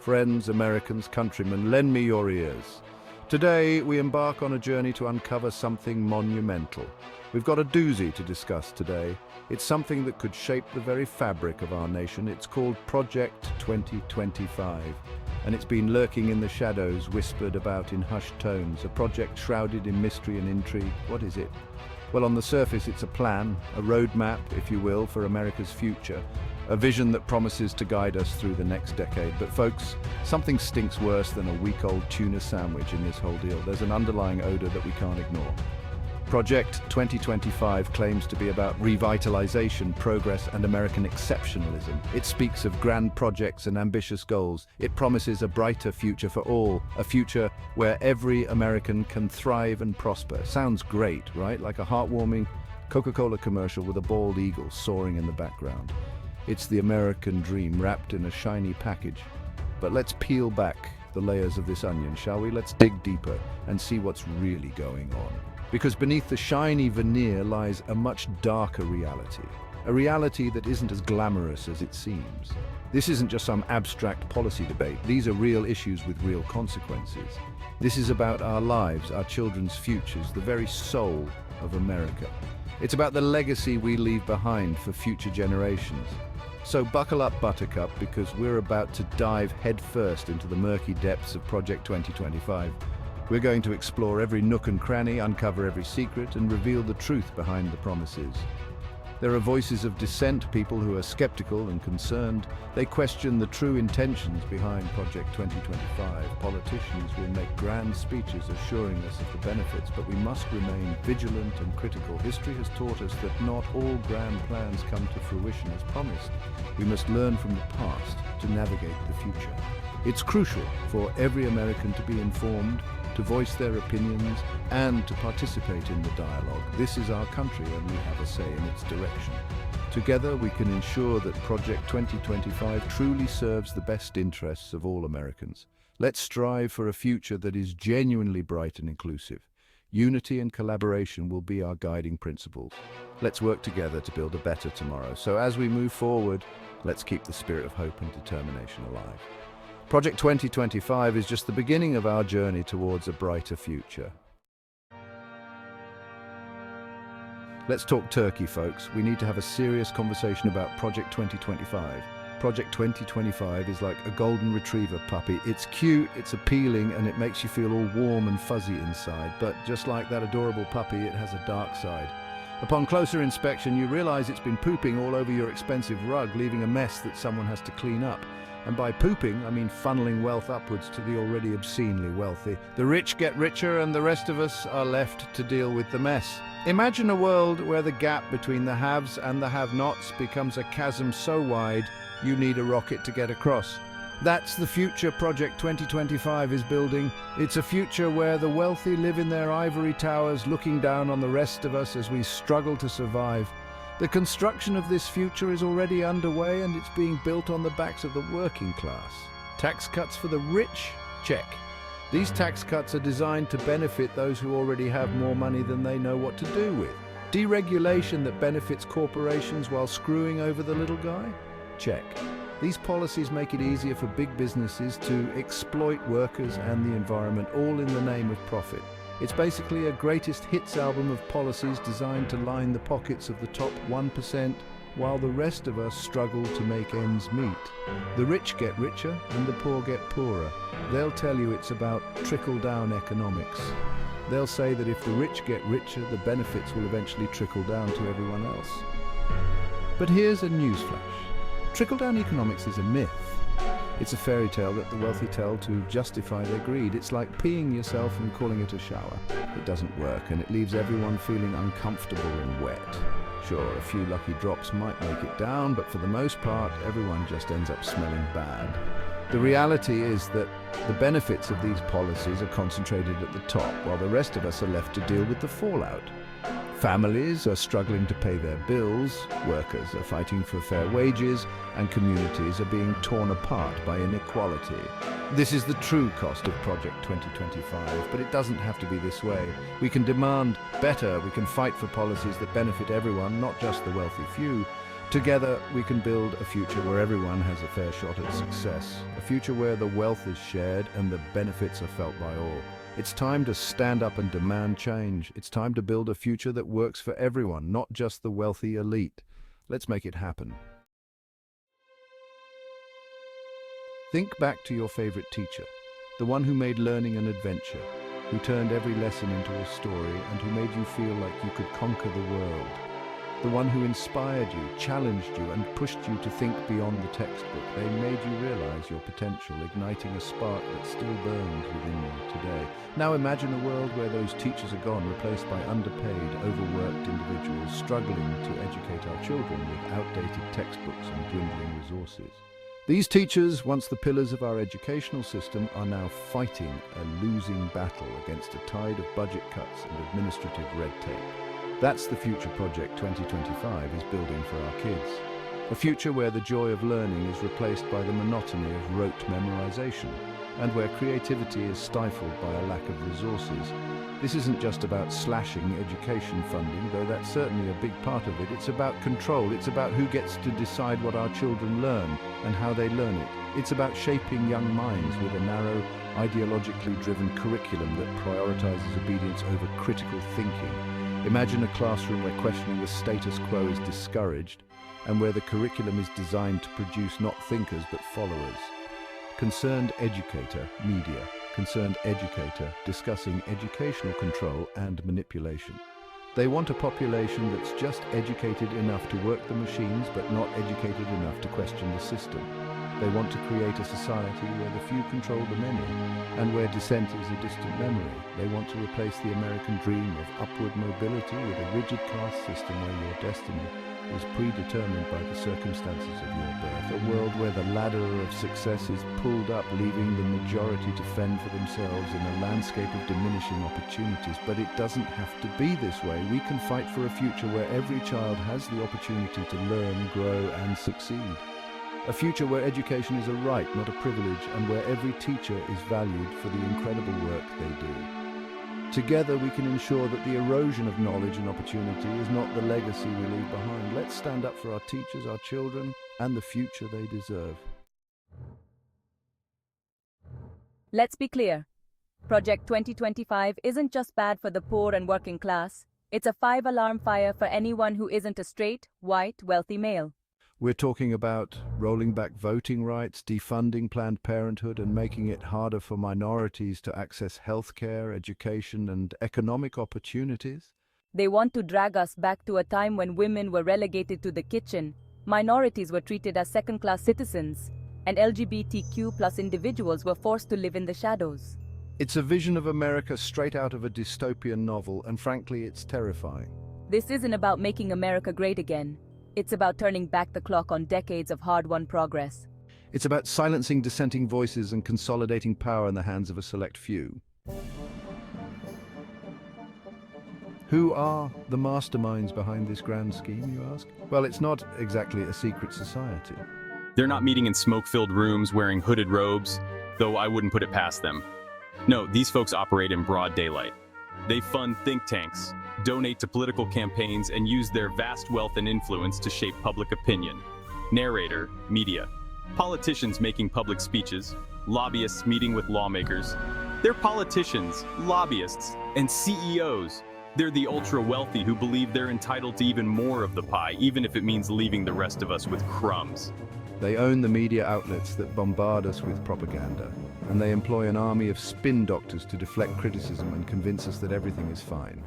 friends, Americans, countrymen, lend me your ears. Today, we embark on a journey to uncover something monumental. We've got a doozy to discuss today. It's something that could shape the very fabric of our nation. It's called Project 2025. And it's been lurking in the shadows, whispered about in hushed tones. A project shrouded in mystery and intrigue. What is it? Well, on the surface, it's a plan, a roadmap, if you will, for America's future. A vision that promises to guide us through the next decade. But folks, something stinks worse than a week-old tuna sandwich in this whole deal. There's an underlying odor that we can't ignore. Project 2025 claims to be about revitalization, progress, and American exceptionalism. It speaks of grand projects and ambitious goals. It promises a brighter future for all, a future where every American can thrive and prosper. Sounds great, right? Like a heartwarming Coca-Cola commercial with a bald eagle soaring in the background. It's the American dream wrapped in a shiny package. But let's peel back the layers of this onion, shall we? Let's dig deeper and see what's really going on. Because beneath the shiny veneer lies a much darker reality. A reality that isn't as glamorous as it seems. This isn't just some abstract policy debate. These are real issues with real consequences. This is about our lives, our children's futures, the very soul of America. It's about the legacy we leave behind for future generations. So buckle up, Buttercup, because we're about to dive headfirst into the murky depths of Project 2025. We're going to explore every nook and cranny, uncover every secret, and reveal the truth behind the promises. There are voices of dissent, people who are skeptical and concerned. They question the true intentions behind Project 2025. Politicians will make grand speeches assuring us of the benefits, but we must remain vigilant and critical. History has taught us that not all grand plans come to fruition as promised. We must learn from the past to navigate the future. It's crucial for every American to be informed, to voice their opinions, and to participate in the dialogue. This is our country, and we have a say in its direction. Together, we can ensure that Project 2025 truly serves the best interests of all Americans. Let's strive for a future that is genuinely bright and inclusive. Unity and collaboration will be our guiding principles. Let's work together to build a better tomorrow. So as we move forward, let's keep the spirit of hope and determination alive. Project 2025 is just the beginning of our journey towards a brighter future. Let's talk turkey, folks. We need to have a serious conversation about Project 2025. Project 2025 is like a golden retriever puppy. It's cute, it's appealing, and it makes you feel all warm and fuzzy inside. But just like that adorable puppy, it has a dark side. Upon closer inspection, you realize it's been pooping all over your expensive rug, leaving a mess that someone has to clean up. And by pooping, I mean funneling wealth upwards to the already obscenely wealthy. The rich get richer and the rest of us are left to deal with the mess. Imagine a world where the gap between the haves and the have-nots becomes a chasm so wide you need a rocket to get across. That's the future Project 2025 is building. It's a future where the wealthy live in their ivory towers looking down on the rest of us as we struggle to survive. The construction of this future is already underway, and it's being built on the backs of the working class. Tax cuts for the rich? Check. These tax cuts are designed to benefit those who already have more money than they know what to do with. Deregulation that benefits corporations while screwing over the little guy? Check. These policies make it easier for big businesses to exploit workers and the environment, all in the name of profit. It's basically a greatest hits album of policies designed to line the pockets of the top 1%, while the rest of us struggle to make ends meet. The rich get richer and the poor get poorer. They'll tell you it's about trickle-down economics. They'll say that if the rich get richer, the benefits will eventually trickle down to everyone else. But here's a newsflash. Trickle-down economics is a myth. It's a fairy tale that the wealthy tell to justify their greed. It's like peeing yourself and calling it a shower. It doesn't work, and it leaves everyone feeling uncomfortable and wet. Sure, a few lucky drops might make it down, but for the most part, everyone just ends up smelling bad. The reality is that the benefits of these policies are concentrated at the top, while the rest of us are left to deal with the fallout. Families are struggling to pay their bills, workers are fighting for fair wages, and communities are being torn apart by inequality. This is the true cost of Project 2025, but it doesn't have to be this way. We can demand better, we can fight for policies that benefit everyone, not just the wealthy few. Together, we can build a future where everyone has a fair shot at success, a future where the wealth is shared and the benefits are felt by all. It's time to stand up and demand change. It's time to build a future that works for everyone, not just the wealthy elite. Let's make it happen. Think back to your favorite teacher, the one who made learning an adventure, who turned every lesson into a story and who made you feel like you could conquer the world. The one who inspired you, challenged you, and pushed you to think beyond the textbook. They made you realize your potential, igniting a spark that still burns within you today. Now imagine a world where those teachers are gone, replaced by underpaid, overworked individuals struggling to educate our children with outdated textbooks and dwindling resources. These teachers, once the pillars of our educational system, are now fighting a losing battle against a tide of budget cuts and administrative red tape. That's the future Project 2025 is building for our kids. A future where the joy of learning is replaced by the monotony of rote memorization, and where creativity is stifled by a lack of resources. This isn't just about slashing education funding, though that's certainly a big part of it. It's about control. It's about who gets to decide what our children learn and how they learn it. It's about shaping young minds with a narrow, ideologically driven curriculum that prioritizes obedience over critical thinking. Imagine a classroom where questioning the status quo is discouraged and where the curriculum is designed to produce not thinkers but followers. Concerned educator, media. Concerned educator, discussing educational control and manipulation. They want a population that's just educated enough to work the machines but not educated enough to question the system. They want to create a society where the few control the many and where dissent is a distant memory. They want to replace the American dream of upward mobility with a rigid caste system where your destiny is predetermined by the circumstances of your birth. A world where the ladder of success is pulled up, leaving the majority to fend for themselves in a landscape of diminishing opportunities. But it doesn't have to be this way. We can fight for a future where every child has the opportunity to learn, grow, and succeed. A future where education is a right, not a privilege, and where every teacher is valued for the incredible work they do. Together we can ensure that the erosion of knowledge and opportunity is not the legacy we leave behind. Let's stand up for our teachers, our children, and the future they deserve. Let's be clear. Project 2025 isn't just bad for the poor and working class. It's a 5-alarm fire for anyone who isn't a straight, white, wealthy male. We're talking about rolling back voting rights, defunding Planned Parenthood, and making it harder for minorities to access healthcare, education, and economic opportunities. They want to drag us back to a time when women were relegated to the kitchen, minorities were treated as second-class citizens, and LGBTQ+ individuals were forced to live in the shadows. It's a vision of America straight out of a dystopian novel, and frankly, it's terrifying. This isn't about making America great again. It's about turning back the clock on decades of hard-won progress. It's about silencing dissenting voices and consolidating power in the hands of a select few. Who are the masterminds behind this grand scheme, you ask? Well, it's not exactly a secret society. They're not meeting in smoke-filled rooms wearing hooded robes, though I wouldn't put it past them. No, these folks operate in broad daylight. They fund think tanks, donate to political campaigns, and use their vast wealth and influence to shape public opinion. Narrator, media. Politicians making public speeches, lobbyists meeting with lawmakers. They're politicians, lobbyists, and CEOs. They're the ultra-wealthy who believe they're entitled to even more of the pie, even if it means leaving the rest of us with crumbs. They own the media outlets that bombard us with propaganda, and they employ an army of spin doctors to deflect criticism and convince us that everything is fine.